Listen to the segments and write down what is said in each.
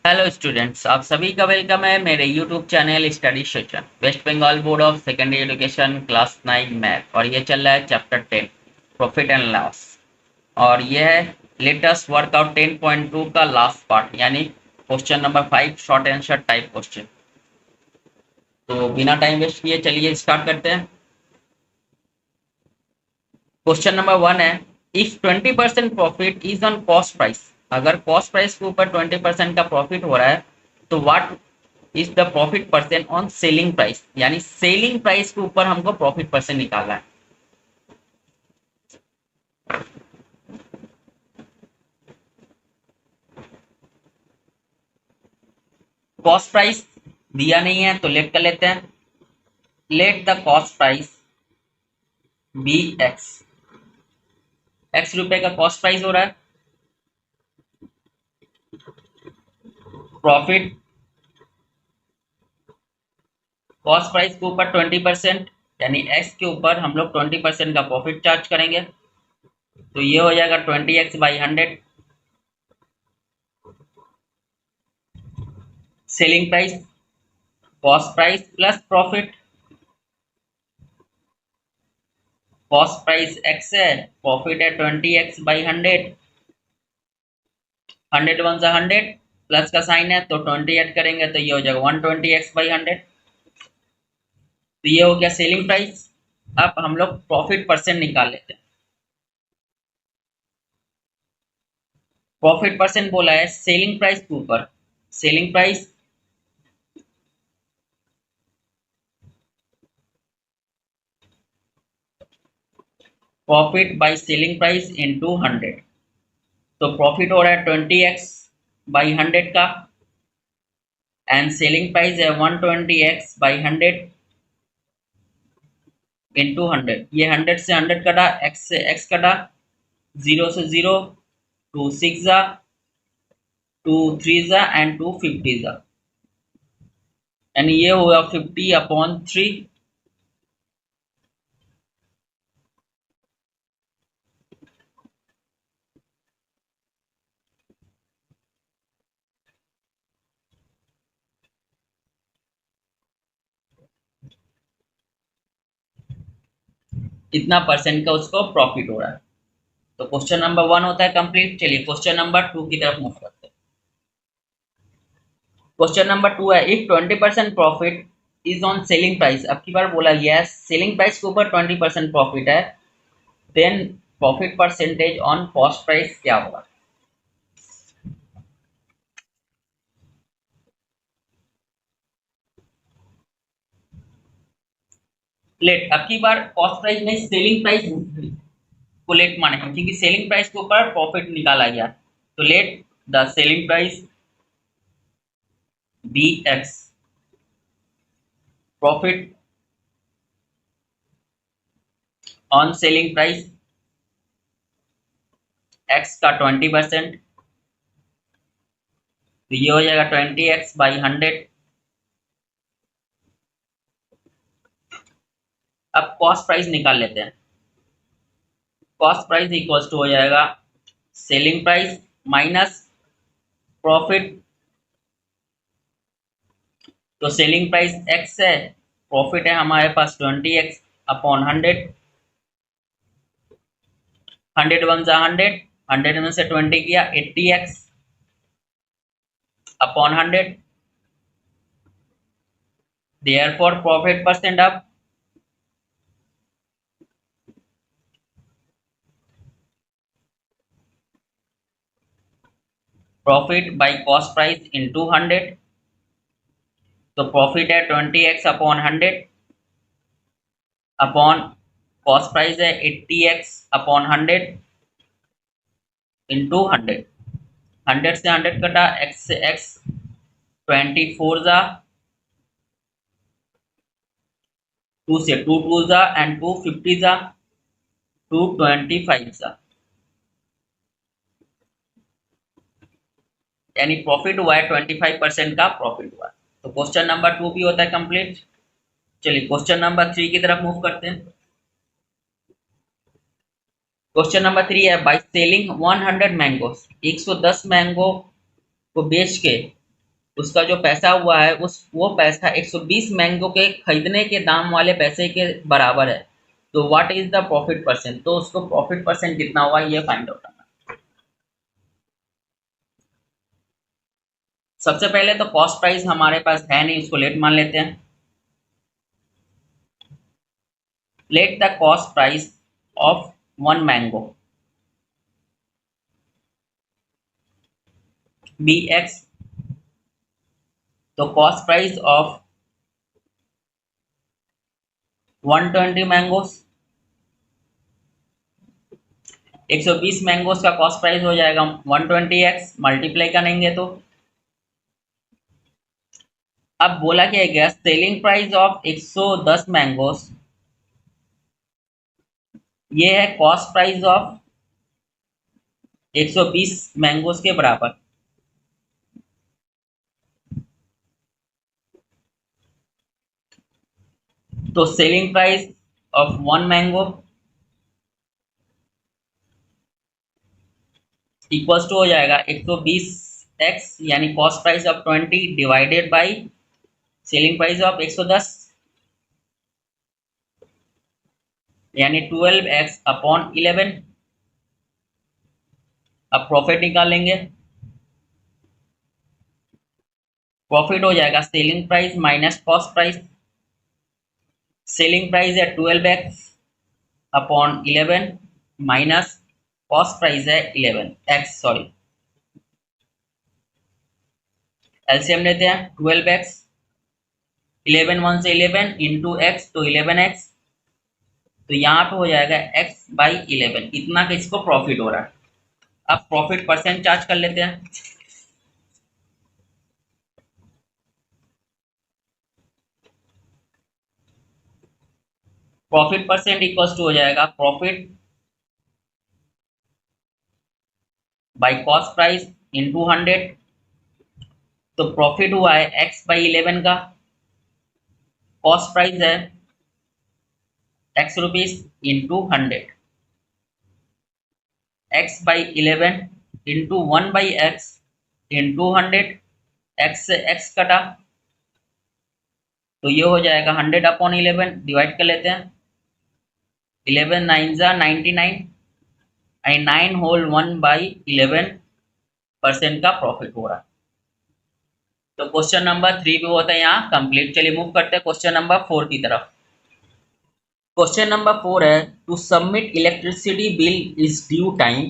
Hello students, आप सभी का वेलकम है मेरे YouTube channel study session West Bengal board of secondary education class 9 math. और ये चल रहा है चैप्टर 10 प्रॉफिट एंड लॉस। और ये है लेटेस्ट वर्कआउट 10.2 का लास्ट पार्ट, यानी question number 5 short answer type question. तो बिना टाइम वेस्ट किए चलिए स्टार्ट करते हैं। क्वेश्चन नंबर 1 है, if 20% profit is on cost price. अगर कॉस्ट प्राइस के ऊपर 20% का प्रॉफिट हो रहा है तो what is the profit percent on selling price, यानी सेलिंग प्राइस के ऊपर हमको प्रॉफिट परसेंट निकालना है। कॉस्ट प्राइस दिया नहीं है तो लेट कर लेते हैं। Let the cost price be x. X रुपए का कॉस्ट प्राइस हो रहा है। प्रॉफिट कॉस्ट प्राइस के ऊपर 20%, यानी एक्स के ऊपर हम लोग 20% का प्रॉफिट चार्ज करेंगे। तो ये हो जाएगा 20x/100। Selling price cost price plus profit. Cost price x है, प्रॉफिट है 20x/100। 100 वन सा 100, प्लस का साइन है तो 20 ऐड करेंगे तो ये हो जाएगा 120x/100। तो ये हो गया सेलिंग प्राइस। अब हम लोग प्रॉफिट परसेंट निकाल लेते हैं। प्रॉफिट परसेंट बोला है सेलिंग प्राइस के ऊपर। Selling price profit by selling price into 100। तो प्रॉफिट हो रहा है 20x/100 का, एंड सेलिंग प्राइस है 120x/100 इंटू 100। ये 100 से 100 कटा, x से x कटा, 0 से 0, 2 6 जा, 2 3 जा एंड 2 50 जा, यानी ये होगा 50/3। इतना परसेंट का उसको प्रॉफिट हो रहा है। तो क्वेश्चन नंबर 1 होता है कंप्लीट। चलिए क्वेश्चन नंबर 2 की तरफ मूव करते हैं। क्वेश्चन नंबर 2 है, if 20% profit is on selling price. अब की बार बोला यस, सेलिंग प्राइस के ऊपर 20% प्रॉफिट है, then profit percentage on cost price क्या होगा। लेट, अब की बार कॉस्ट प्राइस में सेलिंग प्राइस को लेट माने, क्योंकि सेलिंग प्राइस के ऊपर प्रॉफिट निकाला गया। तो let the selling price be x. Profit on selling price x का 20%, तो ये हो जाएगा 20x/100। अब कॉस्ट प्राइस निकाल लेते हैं। कॉस्ट प्राइस इक्वल्स टू हो जाएगा सेलिंग प्राइस माइनस प्रॉफिट। तो सेलिंग प्राइस एक्स है, प्रॉफिट है हमारे पास 20x/100। 100 वन जा 100, 100 में से 20 किया 80x/100। देयरफॉर प्रॉफिट परसेंट अब profit by cost price into 100। तो प्रॉफिट है 20x/100 अपॉन कॉस्ट प्राइस है 80x/100 इंटू 100। 100 से 100 कटा, x से x, 24 जा, 2 से 2 2 जा एंड 2 50 जा, 225 जा, यानी प्रॉफिट हुआ है 25% का प्रॉफिट हुआ है। तो क्वेश्चन नंबर 2 भी होता है कंप्लीट। चलिए क्वेश्चन नंबर 3 की तरफ मूव करते हैं। क्वेश्चन नंबर 3 है, बाय सेलिंग 100 मैंगोस, 110 मैंगो को बेच के उसका जो पैसा हुआ है उस वो पैसा 120 मैंगो के खरीदने के दाम वाले पैसे के बराबर है। तो what is the profit percent, तो उसको प्रॉफिट परसेंट कितना हुआ ये फाइंड आउट करना। सबसे पहले तो कॉस्ट प्राइस हमारे पास है नहीं, उसको लेट मान लेते हैं। Let the cost price of one mango be X. तो cost price of 120 mangoes, 120 mangoes का कॉस्ट प्राइस हो जाएगा 120x, मल्टीप्लाई करेंगे तो अब बोला क्या गया, सेलिंग प्राइस ऑफ 110 मैंगोस, ये है कॉस्ट प्राइस ऑफ 120 मैंगोस के बराबर। तो selling price of one mango equals to हो जाएगा 120x यानी cost price of 20 divided by selling price of 110 यानी 12x अपॉन 11। अब प्रॉफिट निकालेंगे, प्रॉफिट हो जाएगा selling price minus cost price. Selling price है 12x upon 11 minus cost price है 11x, सॉरी एलसीएम लेते हैं 12x, 11 1 से 11 इंटू एक्स तो 11x, तो यहाँ पे हो जाएगा x बाई 11, इतना का इसको प्रॉफिट हो रहा है। अब प्रॉफिट परसेंट चार्ज कर लेते हैं। प्रॉफिट परसेंट इक्वल्स टू हो जाएगा profit by cost price into 100। तो प्रॉफिट हुआ है x बाई 11 का, कॉस्ट प्राइस है x rupees into 100, x by 11 into 1 by x into 100, x से x कटा तो ये हो जाएगा 100 अपॉन 11, डिवाइड कर लेते हैं 11 9 जा 99 एंड 9 होल 1 बाई 11% का प्रॉफिट हो रहा है। तो क्वेश्चन नंबर 3 भी होता है यहाँ कंप्लीट। चलिए मूव करते हैं क्वेश्चन नंबर 4 की तरफ। क्वेश्चन नंबर 4 है to submit electricity bill is due time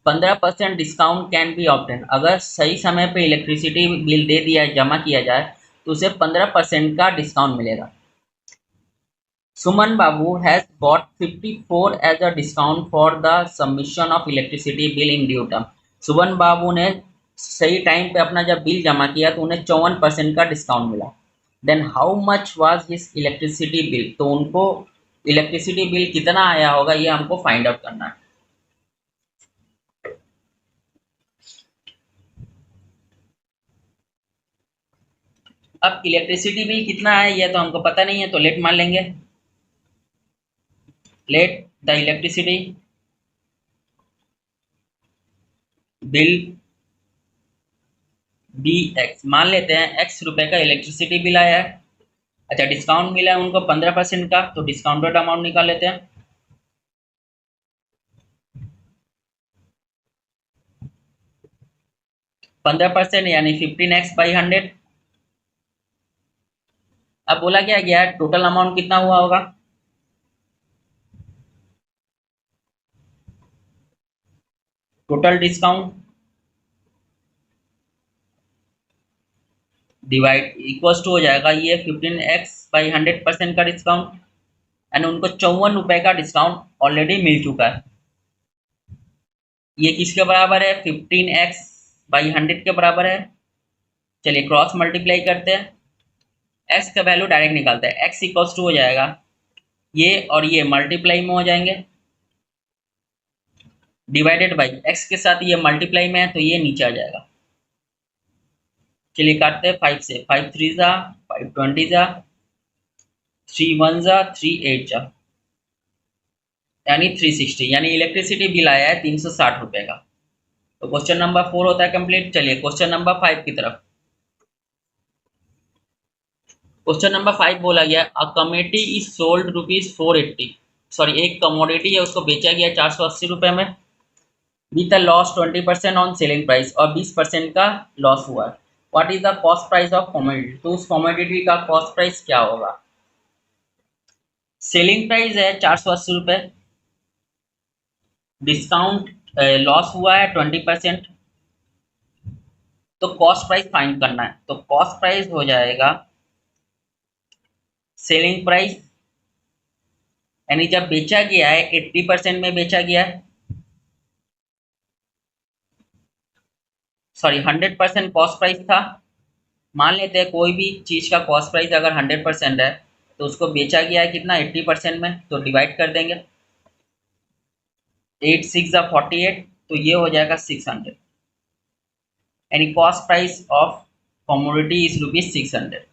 15% discount can be obtain. अगर सही समय पे इलेक्ट्रिसिटी बिल दे दिया जमा किया जाए तो उसे 15% का डिस्काउंट मिलेगा। Suman Babu has got 54 as a discount for the submission of electricity bill in due term. Suman Babu ने सही टाइम पे अपना जब बिल जमा किया तो उन्हें 54% का डिस्काउंट मिला। Then how much was his electricity bill, तो उनको इलेक्ट्रिसिटी बिल कितना आया होगा ये हमको फाइंड आउट करना है। अब इलेक्ट्रिसिटी बिल कितना है ये तो हमको पता नहीं है, तो लेट मान लेंगे। Let the electricity bill be x, मान लेते हैं x रुपए का इलेक्ट्रिसिटी बिल आया है। अच्छा डिस्काउंट मिला है उनको 15% का, तो डिस्काउंटेड अमाउंट निकाल लेते हैं। पंद्रह परसेंट यानी 15x बाई 100। अब बोला क्या गया टोटल अमाउंट कितना हुआ होगा, total discount divide equals to हो जाएगा ये 15x बाई 100% का डिस्काउंट, यानी उनको 54 रुपए का डिस्काउंट ऑलरेडी मिल चुका है। ये किसके बराबर है, 15x बाई 100 के बराबर है। चलिए क्रॉस मल्टीप्लाई करते हैं, x का वैल्यू डायरेक्ट निकालते हैं, x इक्वल्स टू हो जाएगा ये और ये मल्टीप्लाई में हो जाएंगे, डिवाइडेड बाई x के साथ ये मल्टीप्लाई में है तो ये नीचे आ जाएगा। चलिए काटते हैं 5 से, 5 3 जा 5 20 जा 3 1 जा 3 8 जा यानी 360, यानी इलेक्ट्रिसिटी बिल आया है 360 रुपए का। तो क्वेश्चन नंबर 4 होता है कंप्लीट। चलिए क्वेश्चन नंबर 5 की तरफ। क्वेश्चन नंबर 5 बोला गया a committee is sold rupees 480, sorry एक कमोडिटी है उसको बेचा गया 480 रुपए में, with the loss 20% on selling price, और 20% का लॉस हुआ है। What is the cost price of commodity, तो उस कमोडिटी का कॉस्ट प्राइस क्या होगा। सेलिंग प्राइस है 480 रुपए, डिस्काउंट लॉस हुआ है 20%, तो कॉस्ट प्राइस फाइंड करना है। तो कॉस्ट प्राइस हो जाएगा सेलिंग प्राइस, यानी जब बेचा गया है 80% में बेचा गया है, सॉरी 100% कॉस्ट प्राइस था। मान लेते हैं कोई भी चीज का कॉस्ट प्राइस अगर 100% है तो उसको बेचा गया है कितना 80% में, तो डिवाइड कर देंगे 8 6 48, तो ये हो जाएगा 600, यानी cost price of commodity is rupees 600।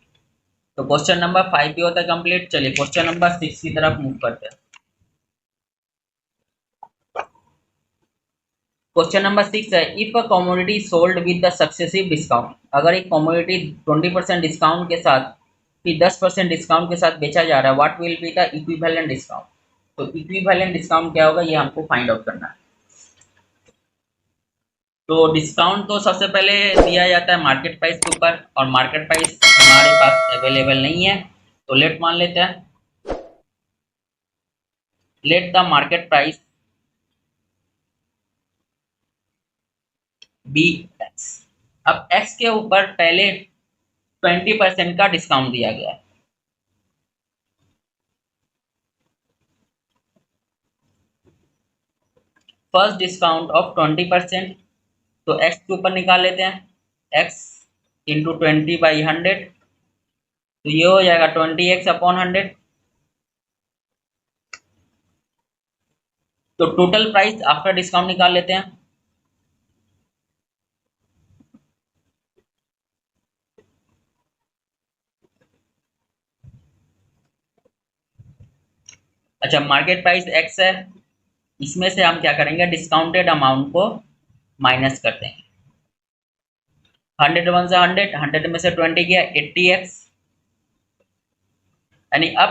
तो क्वेश्चन नंबर 5 भी होता है कंप्लीट। चलिए क्वेश्चन नंबर 6 की तरफ मूव करते हैं। क्वेश्चन नंबर 6 है if a commodity sold with the successive discount, अगर एक कमोडिटी 20% डिस्काउंट के साथ फिर 10% डिस्काउंट के साथ बेचा जा रहा है, what will be the equivalent discount. तो इक्विवेलेंट डिस्काउंट क्या होगा ये हमको फाइंड आउट करना है। तो डिस्काउंट तो सबसे पहले दिया जाता है मार्केट प्राइस के ऊपर, और मार्केट प्राइस हमारे पास अवेलेबल नहीं है, तो लेट मान लेते हैं let the market price be x. अब एक्स के ऊपर पहले 20% का डिस्काउंट दिया गया है। फर्स्ट डिस्काउंट ऑफ 20%, तो एक्स के ऊपर निकाल लेते हैं एक्स इंटू 20/100, तो ये हो जाएगा 20x/100। तो टोटल प्राइस आफ्टर डिस्काउंट निकाल लेते हैं। अच्छा मार्केट प्राइस एक्स है, इसमें से हम क्या करेंगे डिस्काउंटेड अमाउंट को माइनस कर देंगे। 100 वन से 100, 100 में से 20 गया 80x, यानी अब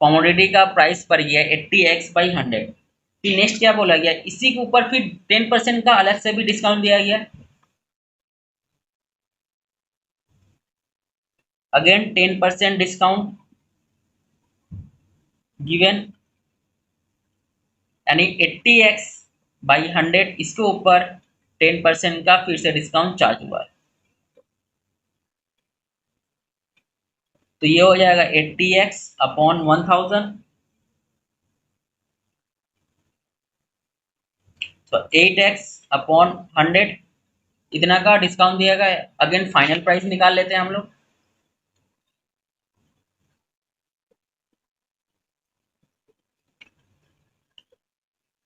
कमोडिटी का प्राइस पड़ गया 80x/100। फिर नेक्स्ट क्या बोला गया इसी के ऊपर फिर 10% का अलग से भी डिस्काउंट दिया गया, अगेन 10% डिस्काउंट गिवन, यानी 80x/100 इसके ऊपर 10% का फिर से डिस्काउंट चार्ज हुआ है, तो ये हो जाएगा 80x/1000। तो 8x/100 इतना का डिस्काउंट दिया गया। अगेन फाइनल प्राइस निकाल लेते हैं हम लोग।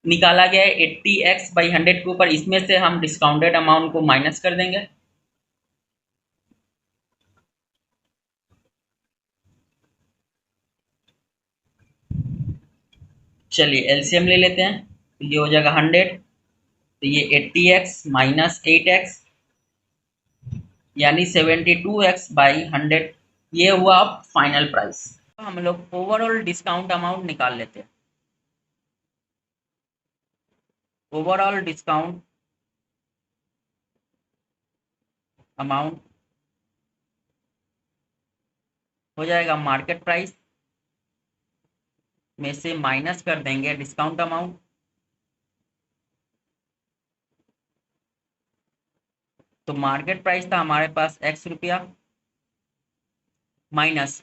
निकाला गया है 80x/100 के ऊपर, इसमें से हम डिस्काउंटेड अमाउंट को माइनस कर देंगे। चलिए एलसीएम ले लेते हैं, तो ये हो जाएगा 100, तो ये 80x-8x यानी 72x/100, ये हुआ अब फाइनल प्राइस। हम लोग ओवरऑल डिस्काउंट अमाउंट निकाल लेते हैं। ओवरऑल डिस्काउंट अमाउंट हो जाएगा मार्केट प्राइस में से माइनस कर देंगे डिस्काउंट अमाउंट, तो मार्केट प्राइस था हमारे पास x रुपया, माइनस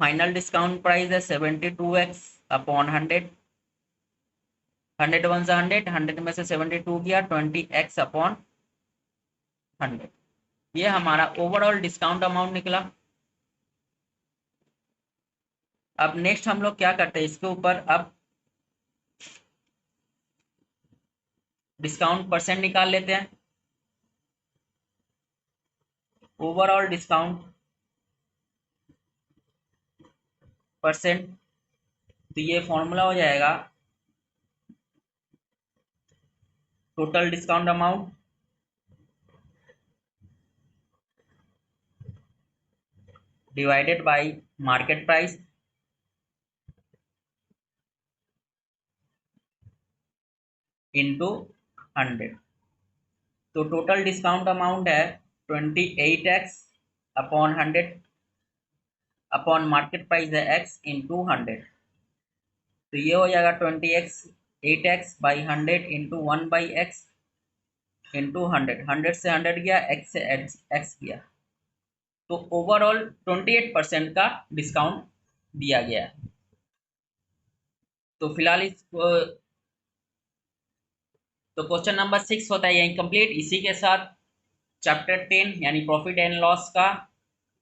फाइनल डिस्काउंट प्राइस है 72x/100, 100 वन से 100, 100 में से 72 गया 20x/100, ये हमारा ओवरऑल डिस्काउंट अमाउंट निकला। अब नेक्स्ट हम लोग क्या करते हैं इसके ऊपर अब डिस्काउंट परसेंट निकाल लेते हैं। ओवरऑल डिस्काउंट परसेंट, तो ये फॉर्मूला हो जाएगा total discount amount divided by market price into 100। तो टोटल डिस्काउंट अमाउंट है 28x upon 100 upon market price है x इंटू 100। तो ये हो जाएगा 20x 8x by 100 into 1/x into 100 से 100 गया, x से x गया। तो ओवरऑल 28% का डिस्काउंट दिया गया है। तो फिलहाल तो क्वेश्चन नंबर 6 होता है यही कंप्लीट। इसी के साथ चैप्टर 10 यानी प्रॉफिट एंड लॉस का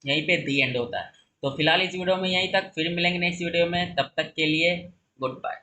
यहीं पे दी एंड होता है। तो फिलहाल इस वीडियो में यहीं तक, फिर मिलेंगे नेक्स्ट वीडियो में, तब तक के लिए गुड बाय।